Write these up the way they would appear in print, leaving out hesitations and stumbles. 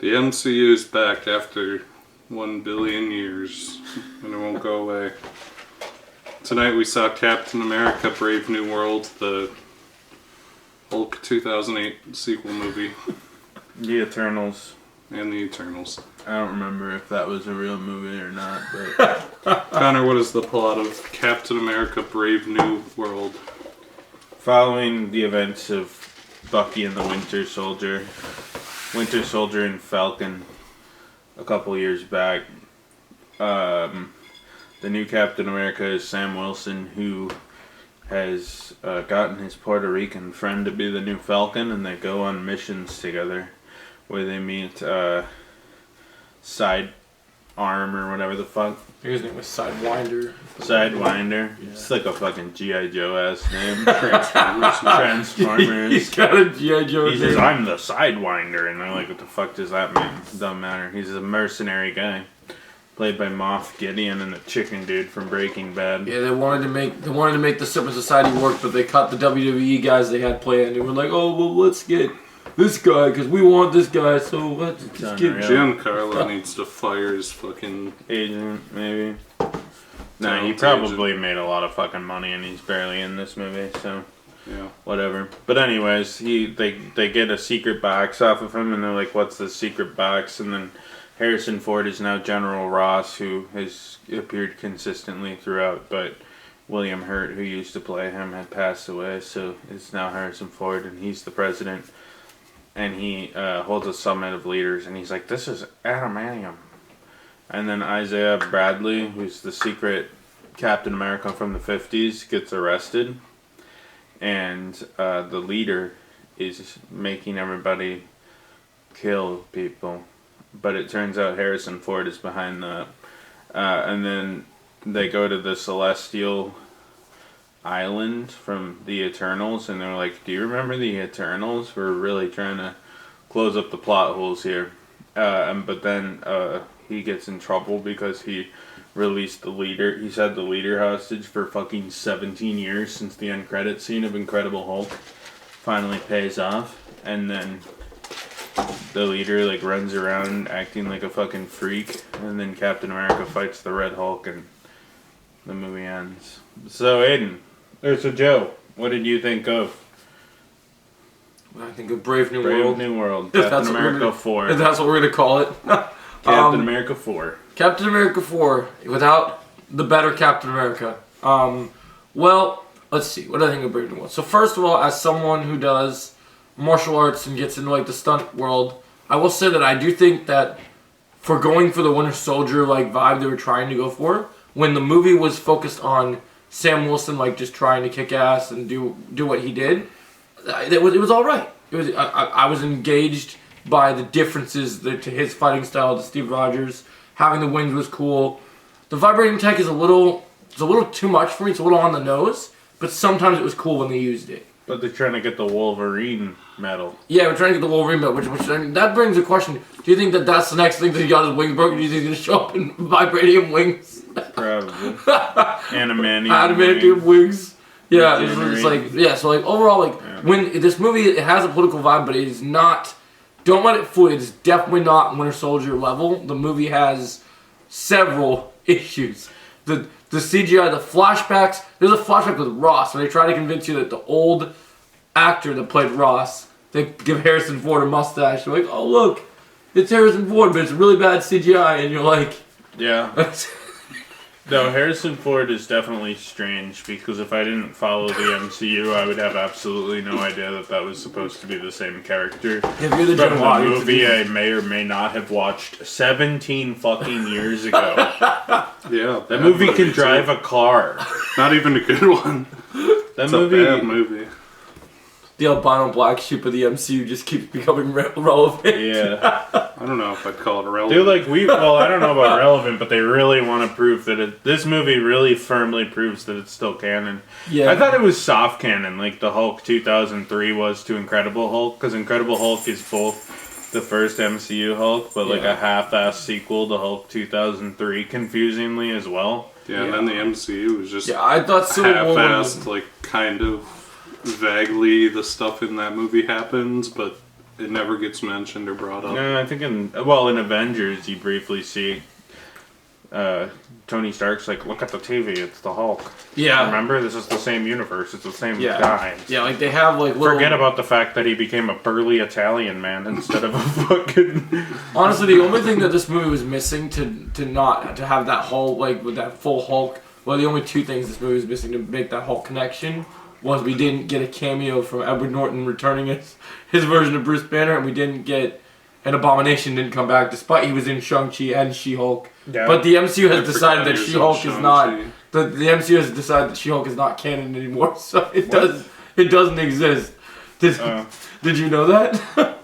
The MCU is back after 1 billion years, and it won't go away. Tonight we saw Captain America Brave New World, the Hulk 2008 sequel movie. The Eternals. And the Eternals. I don't remember if that was a real movie or not, but... Connor, what is the plot of Captain America Brave New World? Following the events of Bucky and the Winter Soldier and Falcon a couple years back, the new Captain America is Sam Wilson, who has gotten his Puerto Rican friend to be the new Falcon, and they go on missions together where they meet Sidearm or whatever the fuck. His name was Sidewinder. Sidewinder. Yeah. It's like a fucking G.I. Joe ass name. Transformers. He's got a G.I. Joe He says, I'm the Sidewinder, and they're like, what the fuck does that mean? Doesn't matter. He's a mercenary guy. Played by Moff Gideon and the chicken dude from Breaking Bad. Yeah, they wanted to make the Super Society work, but they cut the WWE guys they had planned. They were like, oh, well, let's get this guy, because we want this guy, so let's just get... Giancarlo needs to fire his fucking... agent, maybe. Nah, he probably made a lot of fucking money, and he's barely in this movie, so... Yeah. Whatever. But anyways, they get a secret box off of him, and they're like, what's the secret box? And then Harrison Ford is now General Ross, who has appeared consistently throughout, but William Hurt, who used to play him, had passed away, so it's now Harrison Ford, and he's the president. And he holds a summit of leaders, and he's like, this is adamantium. And then Isaiah Bradley, who's the secret Captain America from the 50s, gets arrested. And the leader is making everybody kill people. But it turns out Harrison Ford is behind that. And then they go to the Celestial Island from the Eternals, and they're like, do you remember the Eternals? We're really trying to close up the plot holes here. But then he gets in trouble because he released the leader. He's had the leader hostage for fucking 17 years since the end credit scene of Incredible Hulk finally pays off. And then the leader like runs around acting like a fucking freak, and then Captain America fights the Red Hulk, and the movie ends. So Aiden, so Joe, what did you think of? I think of Brave New World. Brave New World. Captain America 4. If that's what we're going to call it. Captain America 4. Captain America 4, without the better Captain America. Well, let's see. What do I think of Brave New World? So first of all, as someone who does martial arts and gets into like the stunt world, I will say that I do think that for going for the Winter Soldier like vibe they were trying to go for, when the movie was focused on Sam Wilson like just trying to kick ass and do what he did, it was all right. It was I was engaged by the differences to his fighting style to Steve Rogers. Having the wings was cool. The vibrating tech is a little too much for me. It's a little on the nose, but sometimes it was cool when they used it. But they're trying to get the Wolverine medal. Yeah, we're trying to get the Wolverine medal, which I mean, that brings a question. Do you think that that's the next thing that he got his wings broken? Do you think he's going to show up in vibranium wings? Probably. Adamantium wings. Yeah, it's like, yeah, so like overall, like, when this movie, it has a political vibe, but it is not, don't let it fool you, it's definitely not Winter Soldier level. The movie has several issues. The CGI, the flashbacks, there's a flashback with Ross, where they try to convince you that the old actor that played Ross, they give Harrison Ford a mustache, they're like, oh look, it's Harrison Ford, but it's really bad CGI, and you're like... Yeah. No, Harrison Ford is definitely strange, because if I didn't follow the MCU, I would have absolutely no idea that was supposed to be the same character. If you're the From the movie I may or may not have watched 17 fucking years ago. Yeah. That movie can drive a car. Not even a good one. That it's movie, a bad movie. The albino black sheep of the MCU just keeps becoming relevant. Yeah. I don't know if I'd call it relevant. They're like, I don't know about relevant, but they really want to prove that this movie really firmly proves that it's still canon. Yeah. I thought it was soft canon, like the Hulk 2003 was to Incredible Hulk, because Incredible Hulk is both the first MCU Hulk, but like a half-assed sequel to Hulk 2003, confusingly as well. Yeah, and then the MCU was just I thought half-assed, like, kind of vaguely the stuff in that movie happens, but it never gets mentioned or brought up. No, I think in Avengers you briefly see Tony Stark's like, look at the TV, it's the Hulk. Yeah. Remember, this is the same universe, it's the same Yeah. guy. Yeah, like they have like little... Forget about the fact that he became a burly Italian man instead of a fucking... Honestly, the only thing that this movie was missing to have that Hulk, like with that full Hulk, well, the only two things this movie was missing to make that Hulk connection was we didn't get a cameo from Edward Norton returning his version of Bruce Banner, and we didn't get an Abomination didn't come back, despite he was in Shang-Chi and She-Hulk. Yeah. But the MCU has decided that he was in She-Hulk is not... Shang-Chi. The MCU has decided that She-Hulk is not canon anymore, so it doesn't exist. Did you know that?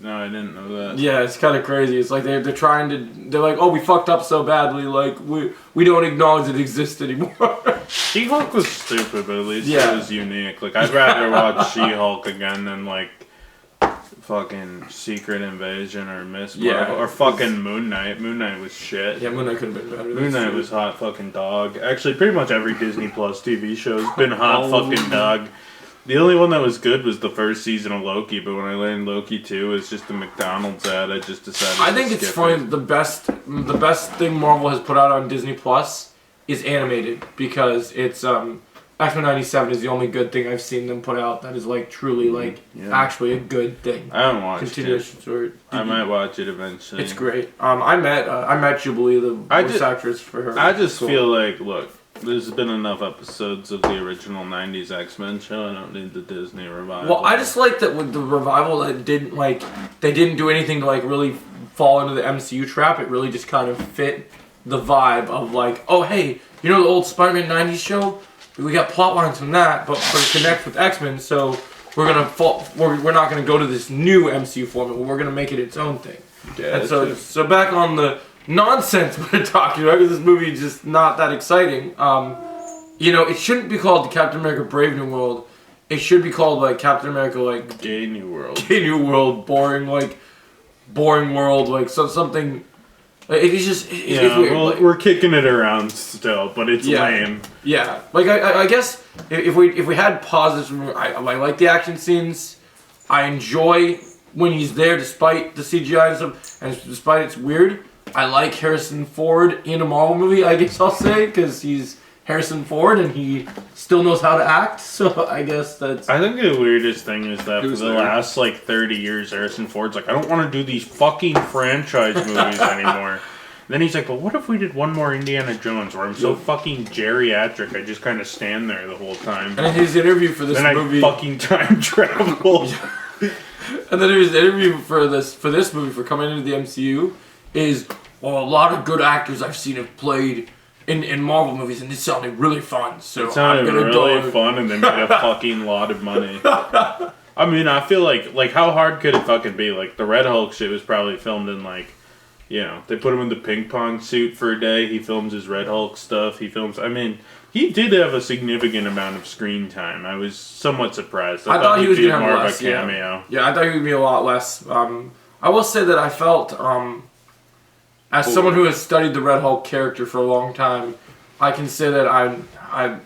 No, I didn't know that. Yeah, it's kind of crazy. It's like they're like, oh, we fucked up so badly, like we don't acknowledge it exists anymore. She-Hulk was stupid, but at least Yeah. it was unique. Like, I'd rather watch She-Hulk again than like fucking Secret Invasion or Miss Marvel or fucking Moon Knight. Moon Knight was shit. Yeah, Moon Knight couldn't have been better. Moon Knight was hot fucking dog. Actually, pretty much every Disney Plus TV show's been hot fucking dog. The only one that was good was the first season of Loki, but when I learned Loki 2 is just a McDonald's ad, I just decided I think it's funny. The best thing Marvel has put out on Disney Plus is animated, because it's X-Men 97 is the only good thing I've seen them put out that is like truly like actually a good thing. I haven't watched Continuation it. story. I might watch it eventually. It's great. I met Jubilee, the voice actress for her. I just feel like, look, there's been enough episodes of the original 90s X-Men show. I don't need the Disney revival. Well, I just like that with the revival, that they didn't do anything to like really fall into the MCU trap. It really just kind of fit the vibe of like, oh hey, you know the old Spider-Man 90s show? We got plot lines from that, but to connect with X-Men, so we're not gonna go to this new MCU format. We're gonna make it its own thing. Yeah, and so back on the nonsense we're talking about, because this movie is just not that exciting. It shouldn't be called Captain America: Brave New World. It should be called like Captain America like Gay New World. Gay New World, boring world, like something. It's weird. Well, we're kicking it around still, but it's lame. Yeah, like I guess if we had positives, I like the action scenes. I enjoy when he's there, despite the CGI and stuff, and despite it's weird. I like Harrison Ford in a Marvel movie, I guess I'll say, because he's Harrison Ford and he still knows how to act. So I guess that's... I think the weirdest thing is that for the last 30 years, Harrison Ford's like, I don't want to do these fucking franchise movies anymore. Then he's like, well, what if we did one more Indiana Jones where I'm so fucking geriatric, I just kind of stand there the whole time. And in his interview for this movie... I fucking time travel. And then his interview for this movie, for coming into the MCU, is, well, a lot of good actors I've seen have played in Marvel movies, and it sounded really fun. So it sounded really fun, and they made a fucking lot of money. I mean, I feel like how hard could it fucking be? Like, the Red Hulk shit was probably filmed in, they put him in the ping pong suit for a day, he films his Red Hulk stuff, he did have a significant amount of screen time. I was somewhat surprised. I thought he was going to to have more less, of a cameo. Yeah, I thought he would be a lot less. I will say that I felt, as someone who has studied the Red Hulk character for a long time, I can say that I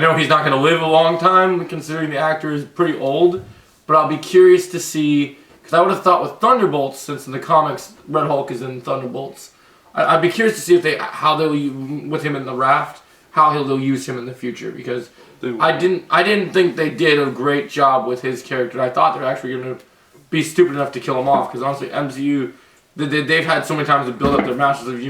know he's not going to live a long time, considering the actor is pretty old, but I'll be curious to see, because I would have thought with Thunderbolts, since in the comics Red Hulk is in Thunderbolts, I'd be curious to see how they'll with him in the raft, how they'll use him in the future, because I didn't think they did a great job with his character. I thought they were actually going to be stupid enough to kill him off, because honestly, MCU, they've had so many times to build up their Masters of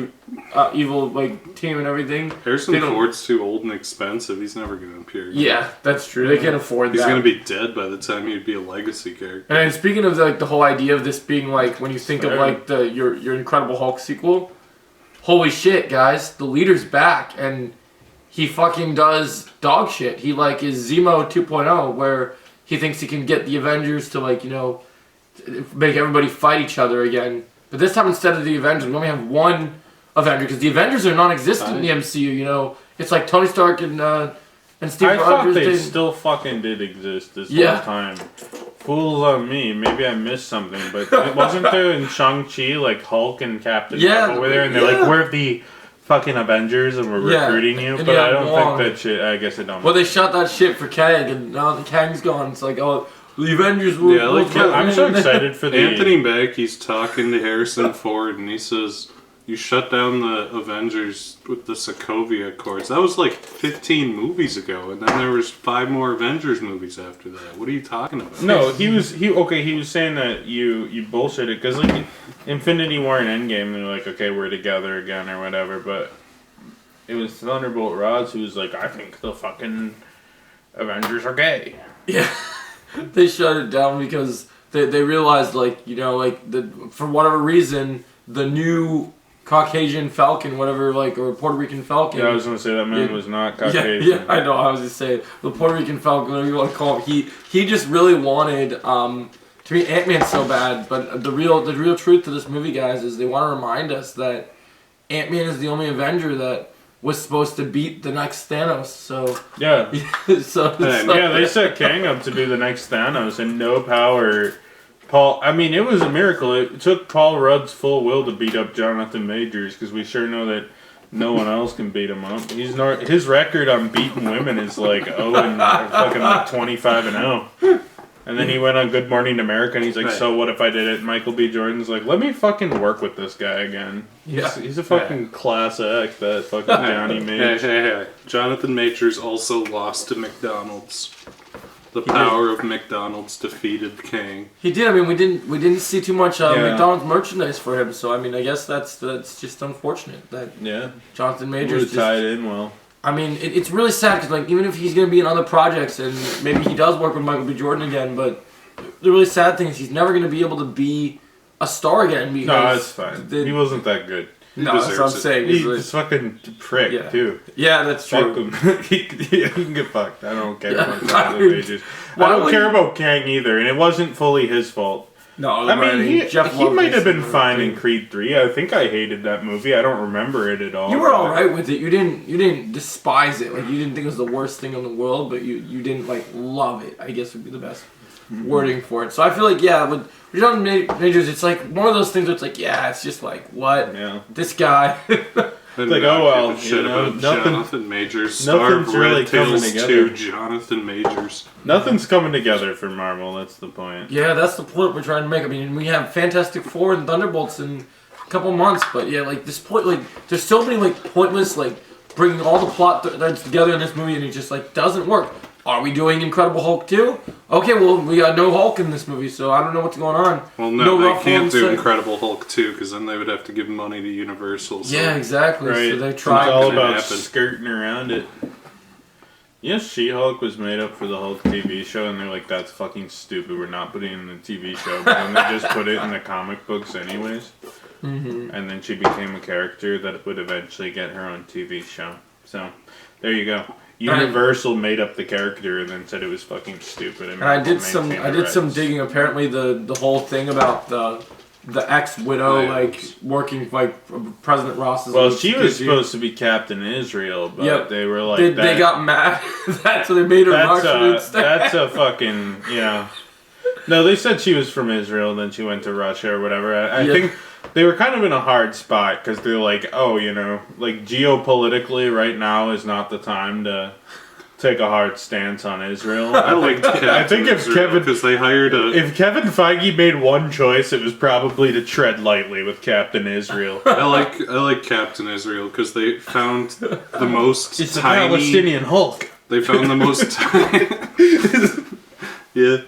Evil team and everything. Harrison Ford's too old and expensive. He's never going to appear again. Yeah, that's true. They can't afford that. He's going to be dead by the time he'd be a legacy character. And speaking of the whole idea of this being when you think of your Incredible Hulk sequel, holy shit, guys, the leader's back and he fucking does dog shit. He is Zemo 2.0, where he thinks he can get the Avengers to make everybody fight each other again. But this time, instead of the Avengers, we only have one Avenger, because the Avengers are non-existent in the MCU. It's like Tony Stark and Steve Rogers. I thought they still fucking did exist this whole time. Fools on me. Maybe I missed something, but it wasn't there in Shang-Chi, Hulk and Captain Marvel were there, and they're like, we're the fucking Avengers, and we're recruiting you, but I don't think that shit, I guess I don't know. Well, they shot that shit for Kang, and now the Kang's gone. It's like, oh, The Avengers will. Yeah, like, I'm so excited for the Anthony Mackie's talking to Harrison Ford, and he says, "You shut down the Avengers with the Sokovia Accords. That was like 15 movies ago, and then there was 5 more Avengers movies after that. What are you talking about?" No, he was saying that you bullshitted because like Infinity War and Endgame, they're like, okay, we're together again or whatever, but it was Thunderbolt Ross who was like, I think the fucking Avengers are gay. Yeah, they shut it down because they realized, like, you know, like, for whatever reason, the new Caucasian Falcon, whatever, like, or Puerto Rican Falcon. Yeah, I was gonna say that man was not Caucasian. Yeah, I know. I was just saying the Puerto Rican Falcon, whatever you want to call him. He just really wanted to be Ant-Man so bad. But the real truth to this movie, guys, is they want to remind us that Ant-Man is the only Avenger that was supposed to beat the next Thanos. So Yeah. yeah, They set Kang up to be the next Thanos, and no power. I mean, it was a miracle. It took Paul Rudd's full will to beat up Jonathan Majors, because we sure know that no one else can beat him up. His record on beating women is like fucking like 25-0. And then he went on Good Morning America, and he's like, so what if I did it? Michael B. Jordan's like, let me fucking work with this guy again. He's a fucking class act, that fucking Johnny Majors. Hey. Jonathan Majors also lost to McDonald's. The power of McDonald's defeated Kang. He did. I mean, we didn't see too much McDonald's merchandise for him. So I mean, I guess that's just unfortunate that Jonathan Majors just tied in well. I mean, it's really sad because, like, even if he's going to be in other projects and maybe he does work with Michael B. Jordan again, but the really sad thing is he's never going to be able to be a star again. Because no, that's fine. He wasn't that good. No, that's what I'm saying. He's a fucking prick, too. Yeah, that's true. Fuck him. he can get fucked. I don't care about Jonathan Majors. I don't care about Kang either, and it wasn't fully his fault. No, I mean, he might have been fine in Creed 3. I think I hated that movie. I don't remember it at all. You were all right with it. You didn't despise it. Like, you didn't think it was the worst thing in the world, but you didn't, like, love it, I guess would be the best wording for it. So I feel like, with Jonathan Majors, it's like one of those things where it's like, it's just like, what? Yeah. This guy. It's like, oh well, shit about Jonathan Majors. Star of Red Tails 2, Jonathan Majors. Nothing's coming together for Marvel, that's the point. Yeah, that's the point we're trying to make. I mean, we have Fantastic Four and Thunderbolts in a couple months, but like, this point, like, there's so many, like, pointless, like, bringing all the plot threads together in this movie, and it just, like, doesn't work. Are we doing Incredible Hulk 2? Okay, well, we got no Hulk in this movie, so I don't know what's going on. Well, no they can't do Incredible Hulk 2, because then they would have to give money to Universal. So. Yeah, exactly. Right. So they tried. It's all about skirting around it. Yes, She-Hulk was made up for the Hulk TV show, and they're like, that's fucking stupid, we're not putting it in the TV show. But then they just put it in the comic books anyways. Mm-hmm. And then she became a character that would eventually get her own TV show. So, there you go. Universal made up the character and then said it was fucking stupid. And I did some digging. Apparently, the whole thing about the ex-widow working like President Ross's. Well, she was supposed to be Captain Israel, but they were like they got mad at that, so they made her Russian instead. That's a fucking No, they said she was from Israel, and then she went to Russia or whatever. I think. They were kind of in a hard spot because they're like, like geopolitically right now is not the time to take a hard stance on Israel. I think if Kevin, because they hired if Kevin Feige made one choice, it was probably to tread lightly with Captain Israel. I like Captain Israel because they found the most it's tiny the Palestinian Hulk. They found the most tiny. Yeah.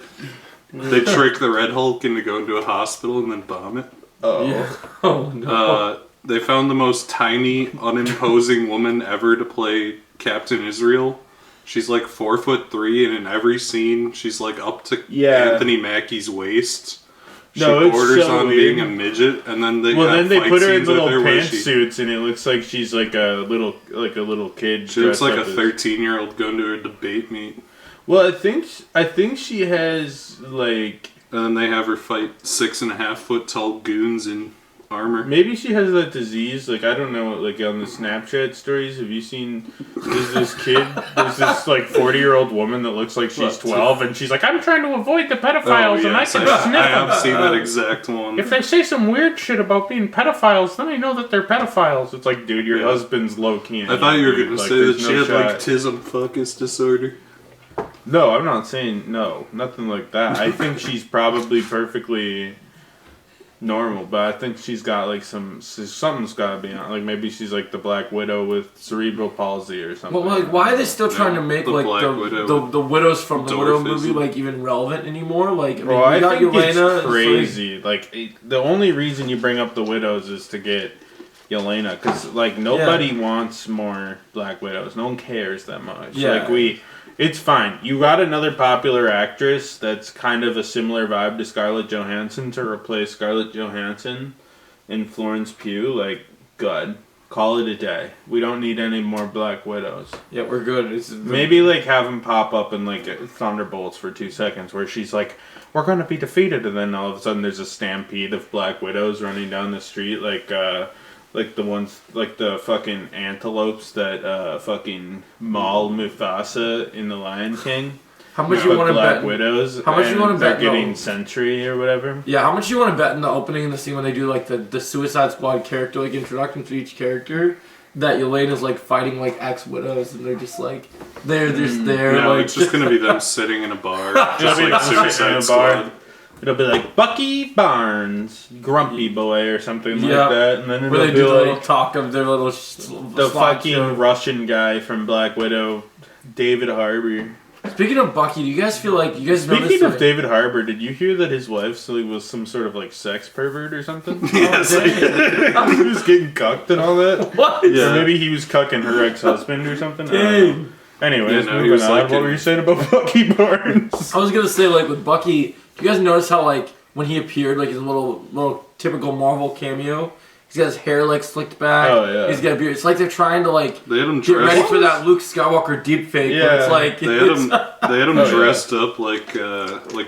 They trick the Red Hulk into going to a hospital and then bomb it. Oh. Yeah. Oh no. They found the most tiny, unimposing woman ever to play Captain Israel. She's like 4'3", and in every scene, she's like up to Anthony Mackie's waist. She borders on being a midget, and then they put her in little pantsuits, and it looks like she's like a little kid. She looks like a 13-year-old going to a debate meet. Well, I think she has like. And then they have her fight 6.5-foot tall goons in armor. Maybe she has that disease. Like, I don't know. Like on the Snapchat stories, have you seen? There's this 40-year-old woman that looks like she's 12, and she's like, "I'm trying to avoid the pedophiles, and I can sniff them." I have seen that exact one. If they say some weird shit about being pedophiles, then I know that they're pedophiles. It's like, dude, your husband's low key. I thought you were gonna say that she had like autism focus disorder. No, I'm not saying no. Nothing like that. I think she's probably perfectly normal, but I think she's got like something's got to be on. Like maybe she's like the Black Widow with cerebral palsy or something. Well, like, why are they still trying to make the like Black the widows from the Widow movie like even relevant anymore? Like, I mean, Bro, we got I think Yelena. it's crazy. The only reason you bring up the widows is to get Yelena, because like nobody wants more Black Widows. No one cares that much. Yeah. Like it's fine. You got another popular actress that's kind of a similar vibe to Scarlett Johansson to replace Scarlett Johansson in Florence Pugh. Like, good. Call it a day. We don't need any more Black Widows. Yeah, we're good. Maybe like have them pop up in like Thunderbolts for 2 seconds, where she's like, "We're gonna be defeated," and then all of a sudden there's a stampede of Black Widows running down the street, like the ones, like the fucking antelopes that fucking maul Mufasa in The Lion King. How much you want to bet? Black Widows. How much you want to bet? They're getting Sentry or whatever. Yeah, how much you want to bet in the opening in the scene when they do like the Suicide Squad character like introduction to each character, that Yelena's like fighting like ex-widows and they're just like they're just there. No, like, it's just gonna be them sitting in a bar, just It'll be like them sitting in Suicide a Squad. bar. It'll be like Bucky Barnes, Grumpy Boy, or something like Yeah. that, and then it'll where they be do the little like talk of their little the fucking Russian guy from Black Widow, David Harbour. Speaking of Bucky, do you guys feel like you guys Speaking noticed of that- David Harbour, did you hear that his wife was some sort of like sex pervert or something? Yes, Oh, dang. He was getting cucked and all that. What? Yeah. Or maybe he was cucking her ex-husband or something. I don't know. Dang. Anyways, Yeah, no, he moving was on. like What were you saying about Bucky Barnes? I was gonna say like with Bucky, do you guys notice how like when he appeared, like his little typical Marvel cameo, he's got his hair like slicked back. Oh, yeah. He's got a beard. It's like they're trying to like They had him get ready dressed. for that Luke Skywalker deepfake. Yeah. Where it's like They had him. They had him Oh, yeah. dressed up like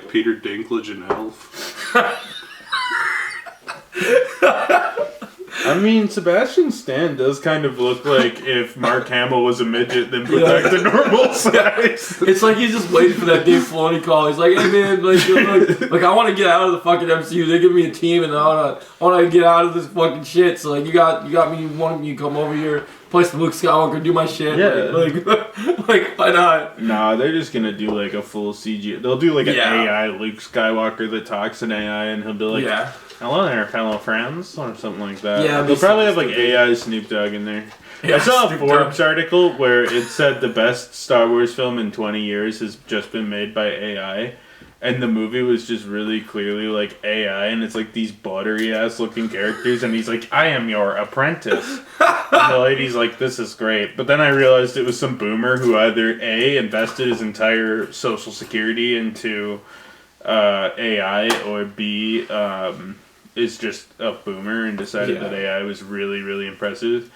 Peter Dinklage and Elf. I mean, Sebastian Stan does kind of look like if Mark Hamill was a midget, then put back to normal size. It's like he's just waiting for that Dave Filoni call. He's like, "Hey man, like I want to get out of the fucking MCU. They give me a team, and I want to get out of this fucking shit. So like, you got me. You want me to come over here, play some Luke Skywalker, do my shit? Yeah. Like why not? Nah, they're just gonna do like a full CG. They'll do like an Yeah. AI Luke Skywalker that talks in AI, and he'll be like, Yeah, "Hello there, fellow friends," or something like that. Yeah, they'll probably have something like AI Snoop Dogg in there. yeah I saw a Snoop Forbes Dogg. article where it said the best Star Wars film in 20 years has just been made by AI. And the movie was just really clearly like AI, and it's like these buttery ass looking characters, and he's like, "I am your apprentice." And the lady's like, "This is great." But then I realized it was some boomer who either A, invested his entire social security into AI, or B, is just a boomer and decided Yeah. that AI was really, really impressive.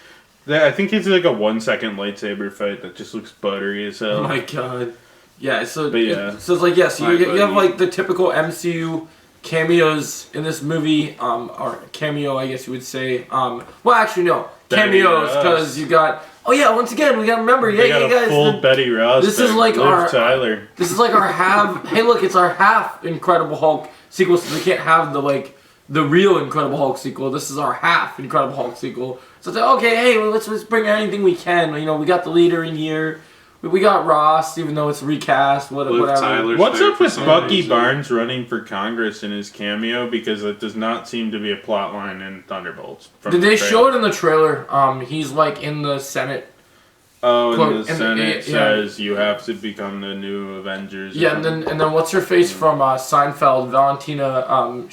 I think it's like a 1 second lightsaber fight that just looks buttery as hell. Oh my god. Yeah, so But yeah. so it's like yes, My you have buddy. like the typical MCU cameos in this movie, or cameo, I guess you would say. Well, actually no, Betty cameos Ross. because you got. Oh yeah, once again we gotta remember. They Yeah, got you a guys. full Betty Ross. this is back. like Liv our- Tyler. This is like our half. Hey, look, it's our half Incredible Hulk sequel. So we can't have the real Incredible Hulk sequel. This is our half Incredible Hulk sequel. So it's like, okay, hey, well, let's bring anything we can. You know, we got the leader in here. We got Ross, even though it's recast. Liv Whatever. Tyler's What's there up for with some Bucky reason. Barnes running for Congress in his cameo? Because it does not seem to be a plot line in Thunderbolts. from Did the they trailer. show it in the trailer? He's like in the Senate. Oh, Quote, and the and- Senate yeah. says you have to become the new Avengers. or Yeah, and then what's her face from Seinfeld, Valentina?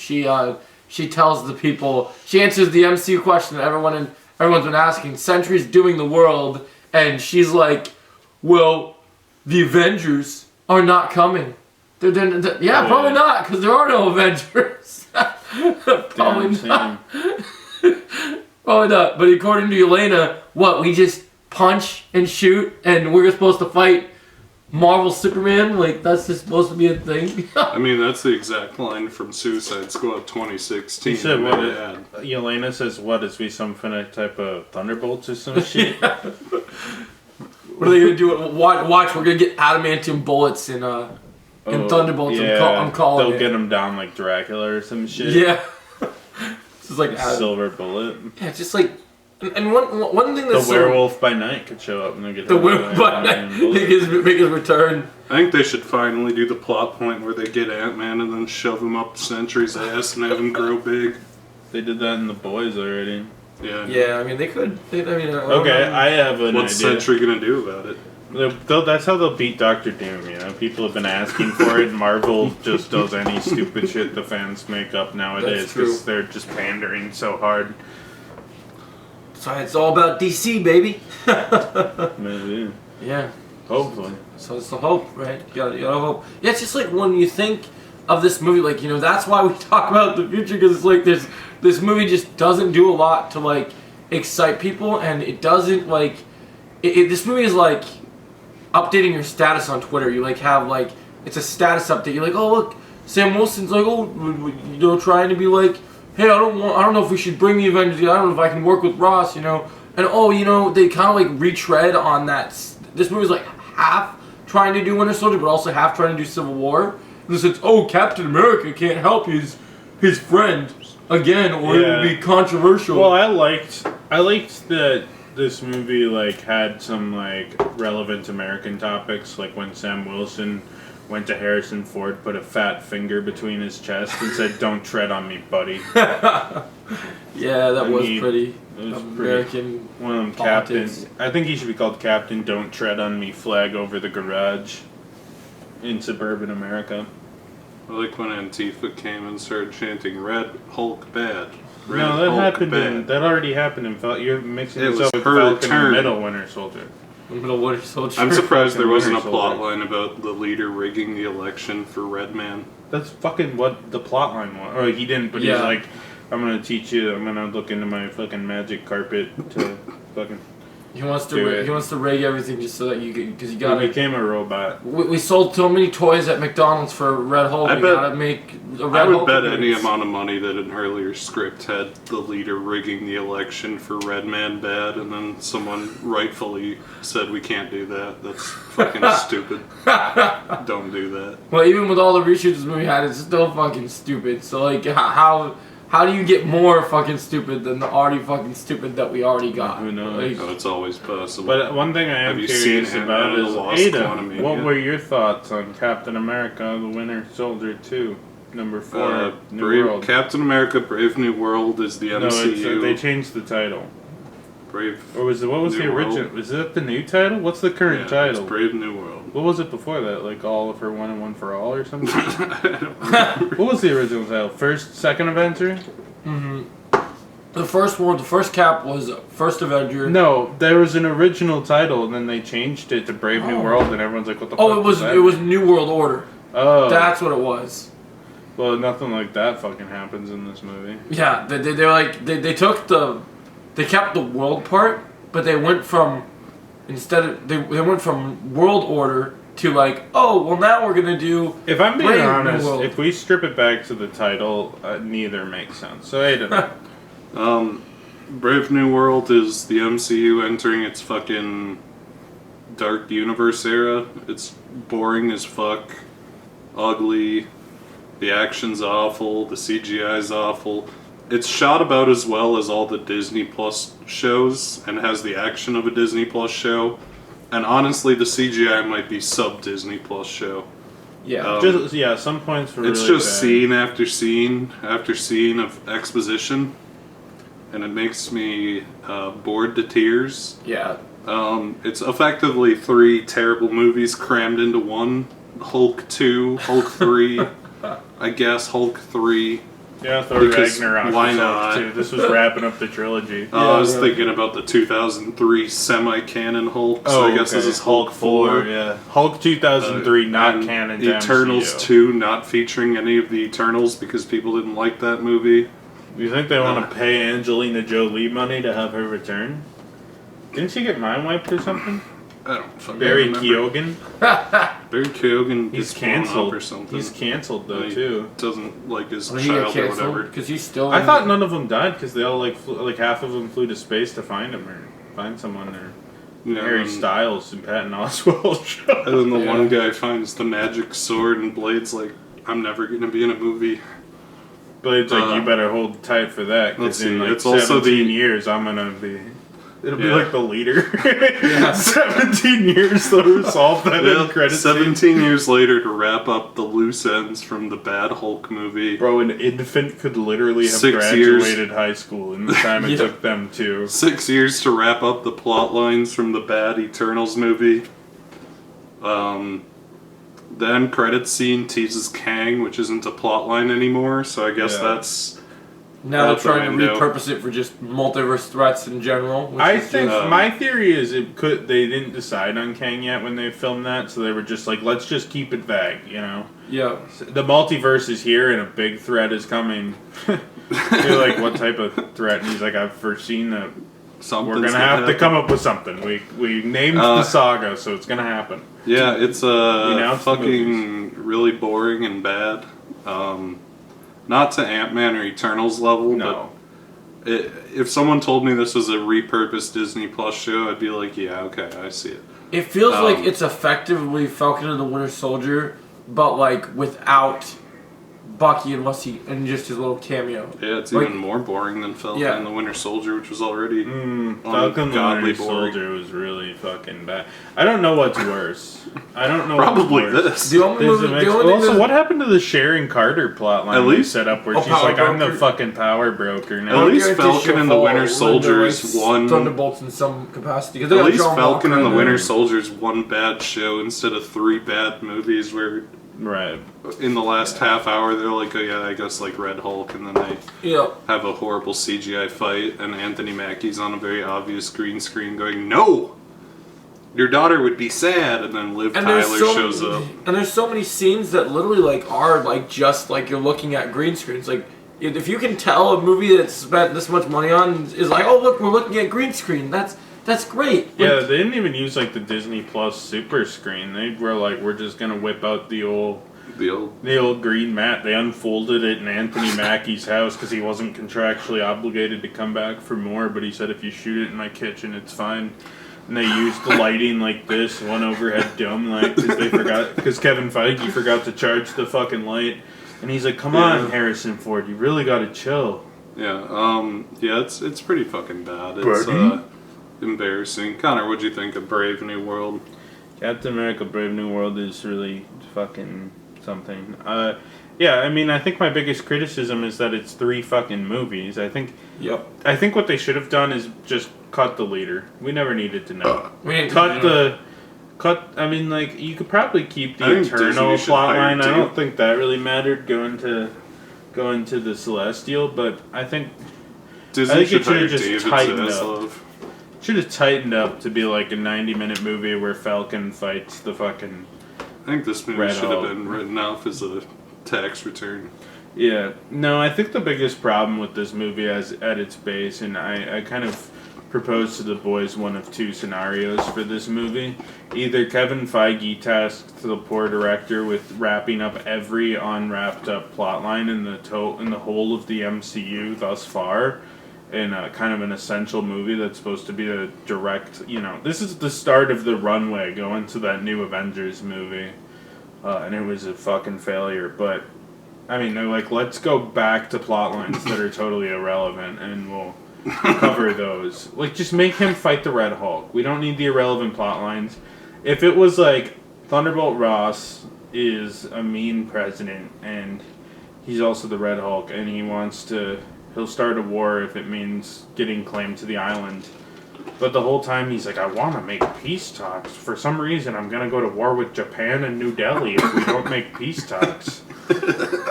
She tells the people. She answers the MCU question that everyone's been asking. Sentry's doing the world, and she's like, "Well, the Avengers are not coming." Yeah, Oh, probably yeah. not, because there are no Avengers. Probably Damn, not. Sam. Probably not. But according to Yelena, what, we just punch and shoot and we're supposed to fight Marvel Superman? Like, that's just supposed to be a thing? I mean, that's the exact line from Suicide Squad 2016. He said, that what they it- had. Yelena says, what, is we some kind of type of Thunderbolts or some shit? What are they going to do? Watch, we're going to get adamantium bullets in Thunderbolts. I'm calling They'll it. get him down like Dracula or some shit. Yeah. This is like, Silver bullet. yeah, it's just like, And one thing The that's werewolf by night could show up and they get the werewolf by night make his return. I think they should finally do the plot point where they get Ant-Man and then shove him up Sentry's ass and have him grow big. They did that in The Boys already. Yeah. Yeah, I mean they could. Okay, I have an What's idea. Sentry gonna do about it? That's how they'll beat Doctor Doom, you know? People have been asking for it, and Marvel just does any stupid shit the fans make up nowadays because they're just pandering so hard. So it's all about DC, baby. Maybe. Yeah. Hopefully. So it's the hope, right? You gotta hope. Yeah, it's just like when you think of this movie, like, you know, that's why we talk about the future, because it's like this movie just doesn't do a lot to, like, excite people, and it doesn't, like, this movie is like updating your status on Twitter. You like have like it's a status update. You're like, oh look, Sam Wilson's like, oh, you know, trying to be like, hey, I don't know if we should bring the Avengers. I don't know if I can work with Ross, you know. And oh, you know, they kind of like retread on that. This movie's like half trying to do Winter Soldier, but also half trying to do Civil War. And it's oh, Captain America can't help his friend again, or it would be controversial. Well, I liked that this movie like had some like relevant American topics, like when Sam Wilson went to Harrison Ford, put a fat finger between his chest and said, "Don't tread on me, buddy." Yeah, that was pretty Pretty, American. one of them politics. Captain. I think he should be called Captain Don't Tread on Me flag over the garage in suburban America. I like when Antifa came and started chanting "Red Hulk bad." Red No, that Hulk happened. bad. That already happened in Falcon. You're mixing It this was up with her Falcon turn. and Middle Winter Soldier. Middle Winter Soldier. I'm surprised there Fucking wasn't a Winter plot Soldier. line about the leader rigging the election for Red Man. That's fucking what the plot line was. Or he didn't, but Yeah. he's like, I'm gonna teach you. I'm gonna look into my fucking magic carpet to fucking. He wants to Do it. he wants to rig everything just so that you because you He gotta. became a robot. We sold so many toys at McDonald's for Red Hulk. I We bet- gotta make a Red I would Hulk bet any appearance. amount of money that an earlier script had the leader rigging the election for Red Man bad, and then someone rightfully said we can't do that. That's fucking stupid. Don't do that. Well, even with all the reshoots this movie had, it's still fucking stupid. So like, how do you get more fucking stupid than the already fucking stupid that we already got? Who knows? Like, Oh, it's always possible. But one thing I am Have you curious seen about Ant-Man and is the Lost Ada. Quantumania? What were your thoughts on Captain America: The Winter Soldier 2, number 4, New World? Captain America: Brave New World is the No, MCU. they changed the title. Brave. Or was what was New the original? World. Was that the new title? What's the current Yeah, it's title? Brave New World. What was it before that? Like All for One and One for All or something? I don't remember. What was the original title? Second Avenger? the first Cap was First Avenger. No, there was an original title and then they changed it to Brave New Oh. World and everyone's like, what the fuck Oh, is that? it was New World Order. Oh. That's what it was. Well, nothing like that fucking happens in this movie. Yeah, they're like they took they kept the world part, but they went from they went from World Order to like, oh well, now we're gonna do. If I'm being Brave New honest, World. if we strip it back to the title, neither makes sense. So I don't know. Brave New World is the MCU entering its fucking Dark Universe era. It's boring as fuck, ugly, the action's awful, the CGI's awful. It's shot about as well as all the Disney Plus shows and has the action of a Disney Plus show. And honestly, the CGI might be sub-Disney Plus show. Yeah. Some points were It's really just bad. scene after scene after scene of exposition, and it makes me bored to tears. Yeah. It's effectively 3 terrible movies crammed into one. Hulk 2, Hulk 3, I guess Hulk 3. Yeah, Thor Because Ragnarok why was not? off, too. This was wrapping up the trilogy. I was yeah. thinking about the 2003 semi-canon Hulk, so I guess this is Hulk 4. Yeah. Hulk 2003, not and canon to Eternals MCU. 2, not featuring any of the Eternals because people didn't like that movie. You think they want to pay Angelina Jolie money to have her return? Didn't she get mind wiped or something? I don't fucking Barry remember. Keoghan? Barry Keoghan He's gets blown up canceled. or something. He's canceled though He too. doesn't like his When he got child or canceled whatever. because he's still. I thought none of them died because they all like half of them flew to space to find him or find someone or Yeah, Harry and Styles and Patton Oswalt. And then the Yeah. one guy finds the magic sword and Blade's like, I'm never gonna be in a movie. Blade's like, you better hold tight for that, because in like it's also 17 years, I'm gonna be... It'll be like the leader. Yeah. 17 years to resolve that end credit 17 years later to wrap up the loose ends from the bad Hulk movie. Bro, an infant could literally have 6 graduated high school in the time it took them to. 6 years to wrap up the plot lines from the bad Eternals movie. The end credits scene teases Kang, which isn't a plot line anymore, so I guess that's... Now they're out the trying to window. repurpose it for just multiverse threats in general. Which I is think just- my theory is they didn't decide on Kang yet when they filmed that, so they were just like, let's just keep it vague, you know? Yeah. The multiverse is here and a big threat is coming. You're like, what type of threat? And he's like, I've foreseen that we're gonna have to come up with something. We named the saga, so it's gonna happen. Yeah, it's announced the fucking really boring and bad. Not to Ant-Man or Eternals level, No. but if someone told me this was a repurposed Disney Plus show, I'd be like, yeah, okay, I see it. It feels like it's effectively Falcon and the Winter Soldier, but like without Bucky and just his little cameo. Yeah, it's Like- even more boring than Falcon Yeah. and the Winter Soldier, which was already Falcon the ungodly Winter boring. Soldier was really fucking bad. I don't know what's worse. I don't know Probably what's worse. this. The only There's movie, a mix. the only Also, thing what happened to the Sharon Carter plotline At they least- set up where Oh, she's power like, I'm the broker? fucking power broker At now? least guarantee Falcon she'll and the fall Winter when Soldier they're, is like, one. Thunderbolts in some capacity. 'Cause they At got least John Falcon Walker and the in there. Winter Soldier is one bad show instead of 3 bad movies where Right. in the last half hour they're like, oh yeah, I guess like Red Hulk, and then they Yeah. have a horrible CGI fight, and Anthony Mackie's on a very obvious green screen going, no! Your daughter would be sad, and then Liv Tyler shows up. And there's so many scenes that literally like are like just like you're looking at green screens. Like if you can tell a movie that's spent this much money on is like, oh look, we're looking at green screen. That's great. Yeah, Like, they didn't even use like the Disney Plus super screen. They were like, we're just gonna whip out the old green mat. They unfolded it in Anthony Mackie's house because he wasn't contractually obligated to come back for more. But he said, if you shoot it in my kitchen, it's fine. And they used the lighting like this, one overhead dome light, because Kevin Feige forgot to charge the fucking light. And he's like, come on, Harrison Ford, you really gotta chill. Yeah, it's pretty fucking bad. It's embarrassing. Connor, what'd you think of Brave New World? Captain America Brave New World is really fucking something. Yeah, I mean, I think my biggest criticism is that it's 3 fucking movies. I think what they should have done is just cut the leader. We never needed to know. I mean, like, you could probably keep the Eternal plotline. I don't think that really mattered going to the Celestial, but I think Disney should it should hire have just David tightened Zaslav. up. Should have tightened up to be like a 90-minute movie where Falcon fights the fucking... I think this movie Red should have Hulk. been written off as a tax return. Yeah. No, I think the biggest problem with this movie at its base, and I kind of proposed to the boys one of 2 scenarios for this movie. Either Kevin Feige tasked the poor director with wrapping up every unwrapped up plotline in the whole of the MCU thus far, in a kind of an essential movie that's supposed to be a direct, this is the start of the runway going to that new Avengers movie, and it was a fucking failure. But I mean, they're like, let's go back to plot lines that are totally irrelevant, and we'll cover those. Like, just make him fight the Red Hulk. We don't need the irrelevant plot lines. If it was like Thunderbolt Ross is a mean president, and he's also the Red Hulk, and he'll start a war if it means getting claim to the island. But the whole time he's like, I want to make peace talks. For some reason, I'm going to go to war with Japan and New Delhi if we don't make peace talks.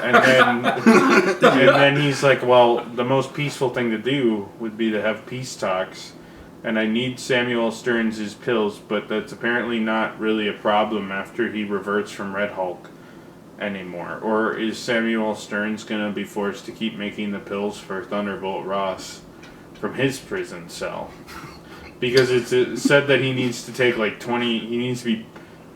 And then he's like, well, the most peaceful thing to do would be to have peace talks. And I need Samuel Stearns' pills, but that's apparently not really a problem after he reverts from Red Hulk anymore. Or is Samuel Stearns going to be forced to keep making the pills for Thunderbolt Ross from his prison cell? Because it's said that he needs to take like 20, he needs to be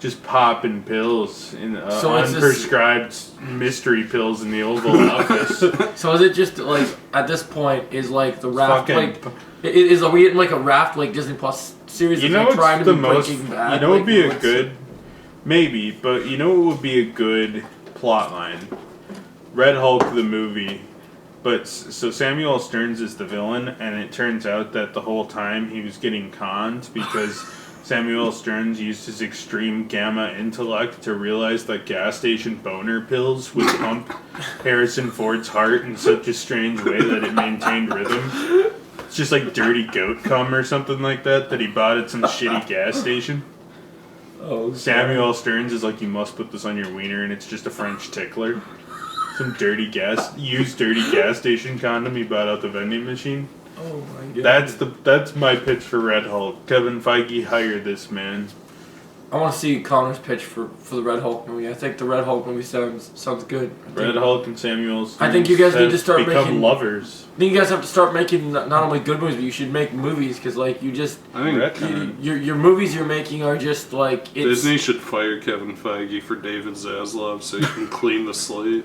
just popping pills in unprescribed mystery pills in the Oval Office. So is it just like at this point is like the raft Fucking- are we in like a raft like Disney Plus series? You of, know like, what's trying to the be most? Breaking Bad? You know what would be a what's- good, maybe, but you know what would be a good plot line? Red Hulk the movie But so Samuel Stearns is the villain, and it turns out that the whole time he was getting conned because Samuel Stearns used his extreme gamma intellect to realize that gas station boner pills would pump Harrison Ford's heart in such a strange way that it maintained rhythm. It's just like dirty goat cum or something like that he bought at some shitty gas station. Oh, Samuel Stearns is like, you must put this on your wiener, and it's just a French tickler. Some dirty gas station condom he bought out the vending machine. Oh my god. That's my pitch for Red Hulk. Kevin Feige, hire this man. I want to see Connor's pitch for the Red Hulk movie. I think the Red Hulk movie sounds good. Red Hulk and Samuel Stearns I think you guys need to start become making lovers. I think you guys have to start making not only good movies, but you should make movies because like you just I think your movies you're making are just like it's, Disney should fire Kevin Feige for David Zaslav so he can clean the slate.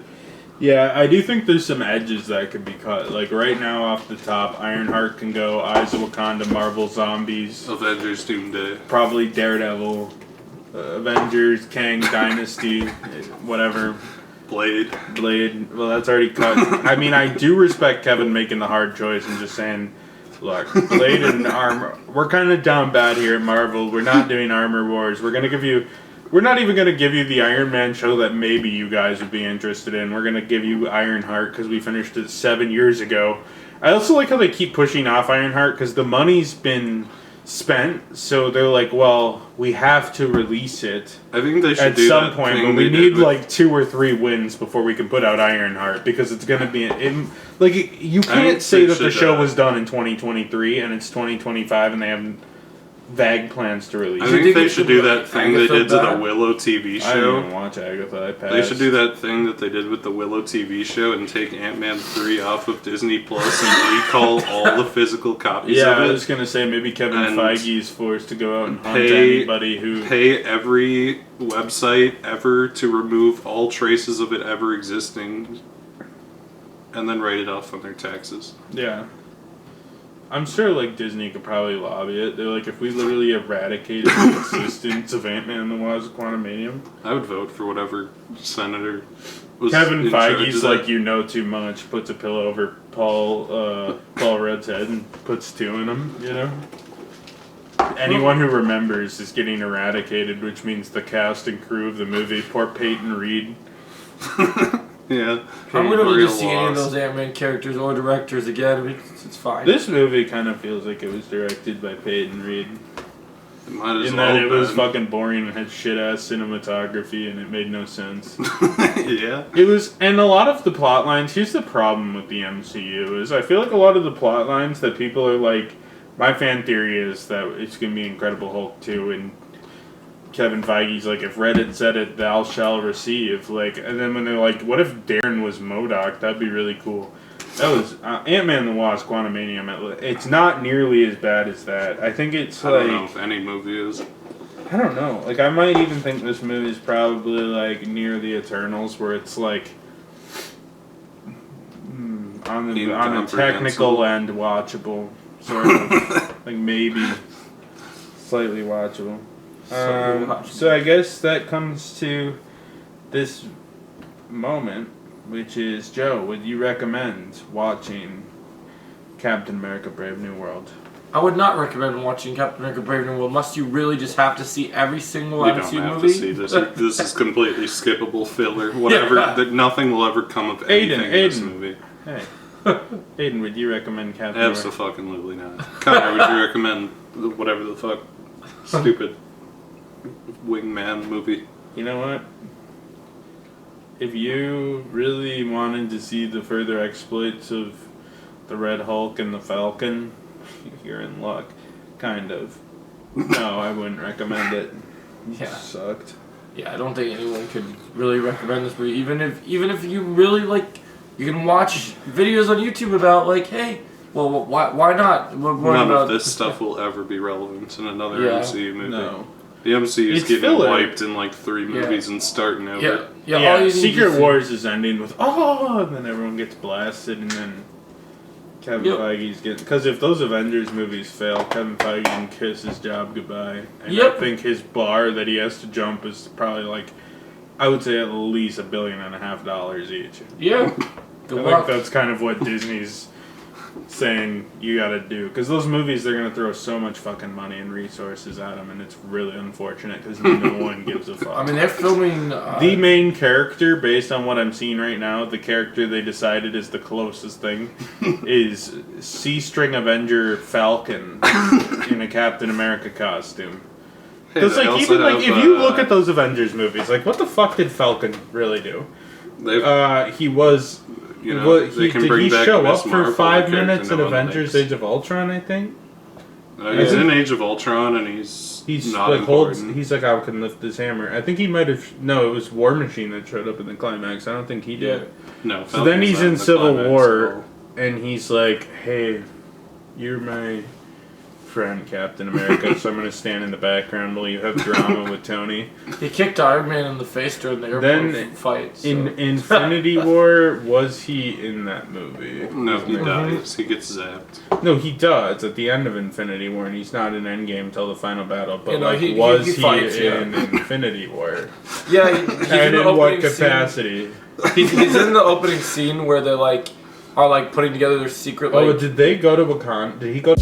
Yeah, I do think there's some edges that could be cut. Like right now, off the top, Ironheart can go. Eyes of Wakanda, Marvel Zombies, Avengers Doomsday. probably Daredevil, Avengers, Kang Dynasty, whatever. Blade. Well, that's already cut. I mean, I do respect Kevin making the hard choice and just saying, look, Blade and Armor, we're kind of down bad here at Marvel. We're not doing Armor Wars. We're not even going to give you the Iron Man show that maybe you guys would be interested in. We're going to give you Ironheart because we finished it 7 years ago. I also like how they keep pushing off Ironheart because the money's been spent, so they're like, well, we have to release it I think they should at do some that point, thing but we they need did with- like 2 or 3 wins before we can put out Ironheart because it's going to be you can't think say they that the should, show was done in 2023 and it's 2025 and they have vague plans to release I it. think they should do that thing they Agatha did to the back? Willow TV I didn't show. even watch Agatha. I passed. They should do that thing that they did with the Willow TV show and take Ant-Man 3 off of Disney Plus and recall all the physical copies Yeah, of I it. was gonna say maybe Kevin And Feige is forced to go out and hunt pay- anybody who. Pay every website ever to remove all traces of it ever existing and then write it off on their taxes. Yeah. I'm sure like Disney could probably lobby it. They're like, if we literally eradicated the existence of Ant-Man and the Wasp: Quantumanium. I would vote for whatever senator was Kevin in charge Feige's of that. like, you know too much, puts a pillow over Paul Rudd's head and puts 2 in him, you know? Anyone who remembers is getting eradicated, which means the cast and crew of the movie, poor Peyton Reed. Yeah. I'm gonna Real just see any of loss. those Ant-Man characters or directors again. It's fine. This movie kind of feels like it was directed by Peyton Reed. It might as In well that it was been. fucking boring and had shit ass cinematography and it made no sense. Yeah. It was, and a lot of the plot lines, here's the problem with the MCU, is I feel like a lot of the plot lines that people are like, my fan theory is that it's going to be Incredible Hulk 2, and Kevin Feige's like, if Reddit said it, thou shall receive. Like, and then when they're like, what if Darren was MODOK? That'd be really cool. That was Ant-Man and the Wasp: Quantumanium. It's not nearly as bad as that. I think it's I like, don't know if any movie is. I don't know. Like, I might even think this movie is probably like near the Eternals, where it's like on a technical end watchable, sort of. Like maybe slightly watchable. So I guess that comes to this moment, which is, Joe, would you recommend watching Captain America: Brave New World? I would not recommend watching Captain America: Brave New World unless you really just have to see every single You don't MCU have movie. to see this. This is completely skippable filler. Whatever. Yeah. That nothing will ever come of anything in this movie. Hey, Aiden, would you recommend Captain America? Absolutely not. Connor, would you recommend whatever the fuck stupid wingman movie? You know what? If you really wanted to see the further exploits of the Red Hulk and the Falcon, you're in luck. Kind of. No, I wouldn't recommend it. Yeah. It sucked. Yeah, I don't think anyone could really recommend this movie. Even if you really like, you can watch videos on YouTube about like, hey, well, why not? None of this stuff will ever be relevant in another Yeah. MCU movie. No. The MCU is It's getting filler. wiped in like 3 movies and starting over. Yeah. All you need Secret to Wars is ending with, oh, and then everyone gets blasted, and then Kevin Feige's getting... Because if those Avengers movies fail, Kevin Feige can kiss his job goodbye. And I think his bar that he has to jump is probably like, I would say at least $1.5 billion each. Yeah. Good I luck. think that's kind of what Disney's saying you gotta do. Because those movies, they're gonna throw so much fucking money and resources at them, and it's really unfortunate because no one gives a fuck. I mean, they're filming... the main character, based on what I'm seeing right now, the character they decided is the closest thing, is C-String Avenger Falcon in a Captain America costume. Hey, Because they like also even like have, if you look at those Avengers movies, like what the fuck did Falcon really do? He was. you know, they He can did bring he back show Miss up for Marvel, 5 the character minutes in no one Avengers: likes. Age of Ultron? I think He's in Age of Ultron, and he's not like important. he's like I can lift this hammer. I think he might have. No, it was War Machine that showed up in the climax. I don't think he did. No. So then Falcon's he's not in the Civil climax War, at all. and he's like, "Hey, you're my friend, Captain America, so I'm gonna stand in the background while you have drama with Tony." He kicked Iron Man in the face during the airport Then fight. So. In Infinity War, was he in that movie? No, he dies. He gets zapped. No, he does at the end of Infinity War, and he's not in Endgame until the final battle. But You know, like, he was he fights, in Infinity War? Yeah, he's And in the in what opening capacity? scene. He's in the opening scene where they are putting together their secret. Oh, did they go to Wakanda? Did he go?